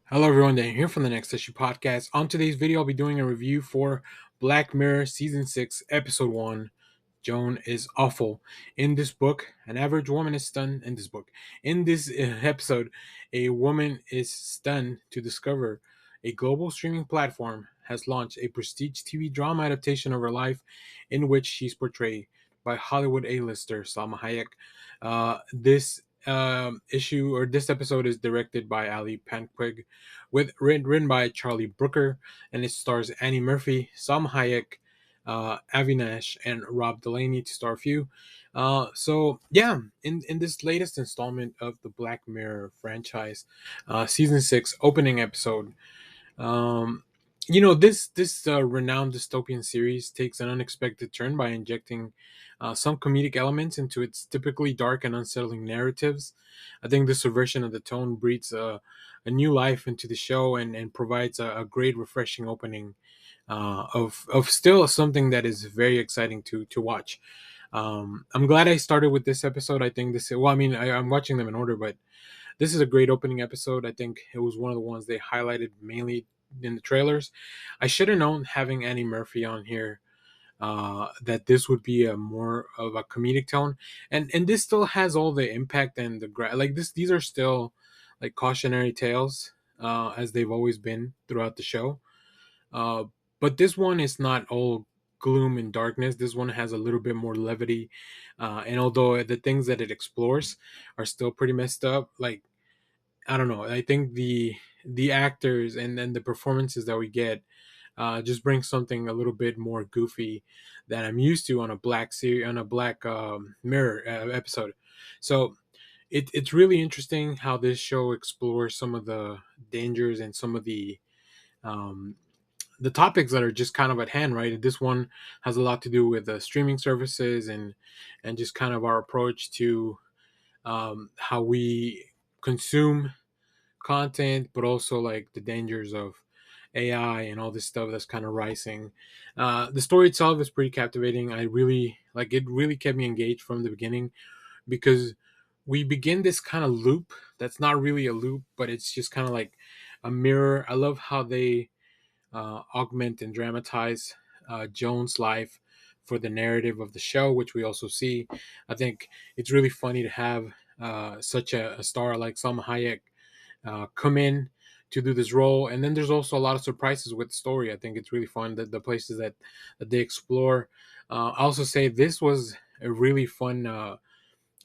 Hello everyone, Dan here from the Next Issue Podcast. On today's video, I'll be doing a review for Black Mirror Season 6, Episode 1, JOAN is Awful. In this book, an average woman is stunned in this book. In this episode, a woman is stunned to discover a global streaming platform has launched a prestige TV drama adaptation of her life in which she's portrayed by Hollywood A-lister Salma Hayek. This episode is directed by Ali Panquig, with written by Charlie Brooker, and it stars Annie Murphy, Salma Hayek, Avinash, and Rob Delaney to star a few. In this latest installment of the Black Mirror franchise, season 6 opening episode, um, this renowned dystopian series takes an unexpected turn by injecting some comedic elements into its typically dark and unsettling narratives. I think this subversion of the tone breathes a new life into the show and provides a great, refreshing opening of still something that is very exciting to watch. I'm glad I started with this episode. I think I'm watching them in order, but this is a great opening episode. I think it was one of the ones they highlighted mainly in the trailers. I should have known, having Annie Murphy on here, that this would be a more of a comedic tone, and this still has all the impact and like this. These are still like cautionary tales, as they've always been throughout the show. Uh, but this one is not all gloom and darkness. This one has a little bit more levity, and although the things that it explores are still pretty messed up, like, I don't know. I think the actors and then the performances that we get just bring something a little bit more goofy that I'm used to on a Black Mirror episode. So it's really interesting how this show explores some of the dangers and some of um, the topics that are just kind of at hand, right? This one has a lot to do with the streaming services and just kind of our approach to how we consume content, but also like the dangers of AI and all this stuff that's kind of rising. The story itself is pretty captivating. I really like it. Really kept me engaged from the beginning because we begin this kind of loop that's not really a loop, but it's just kind of like a mirror. I love how they augment and dramatize Joan's life for the narrative of the show, which we also see. I think it's really funny to have such a star like Salma Hayek come in to do this role. And then there's also a lot of surprises with the story. I think it's really fun that the places that they explore. I also say this was a really fun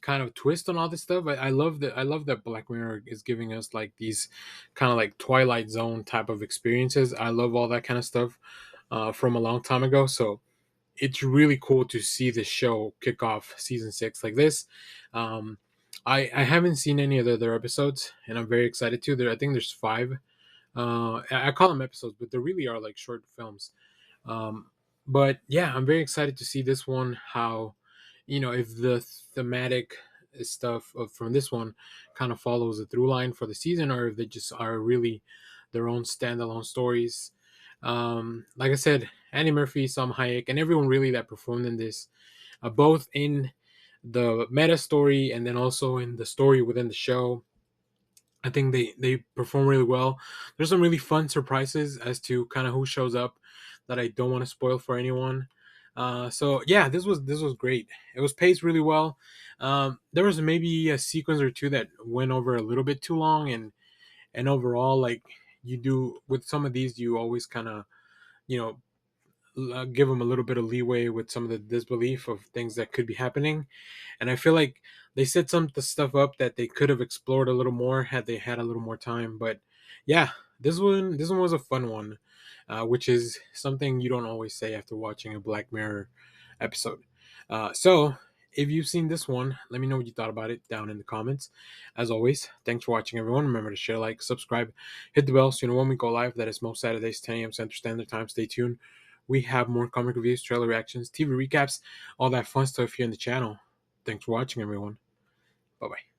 kind of twist on all this stuff. I love that Black Mirror is giving us like these kind of like Twilight Zone type of experiences. I love all that kind of stuff from a long time ago. So it's really cool to see the show kick off season 6 like this. Um, I haven't seen any of the other episodes, and I'm very excited to. I think there's 5. I call them episodes, but they really are like short films. Um, but yeah, I'm very excited to see this one. How, if the thematic stuff from this one kind of follows a through line for the season, or if they just are really their own standalone stories. Like I said, Annie Murphy, Sam Hayek, and everyone really that performed in this, both in the meta story and then also in the story within the show. I think they perform really well. There's some really fun surprises as to kind of who shows up that I don't want to spoil for anyone. So yeah, this was great. It was paced really well. There was maybe a sequence or two that went over a little bit too long, and overall, like you do with some of these, you always kind of, you know give them a little bit of leeway with some of the disbelief of things that could be happening. And I feel like they set some of the stuff up that they could have explored a little more had they had a little more time. But yeah, this one was a fun one, which is something you don't always say after watching a Black Mirror episode. So if you've seen this one, let me know what you thought about it down in the comments. As always, thanks for watching, everyone. Remember to share, like, subscribe, hit the bell so you know when we go live. That is most Saturdays, 10 a.m. Central Standard Time. Stay tuned. We have more comic reviews, trailer reactions, TV recaps, all that fun stuff here on the channel. Thanks for watching, everyone. Bye bye.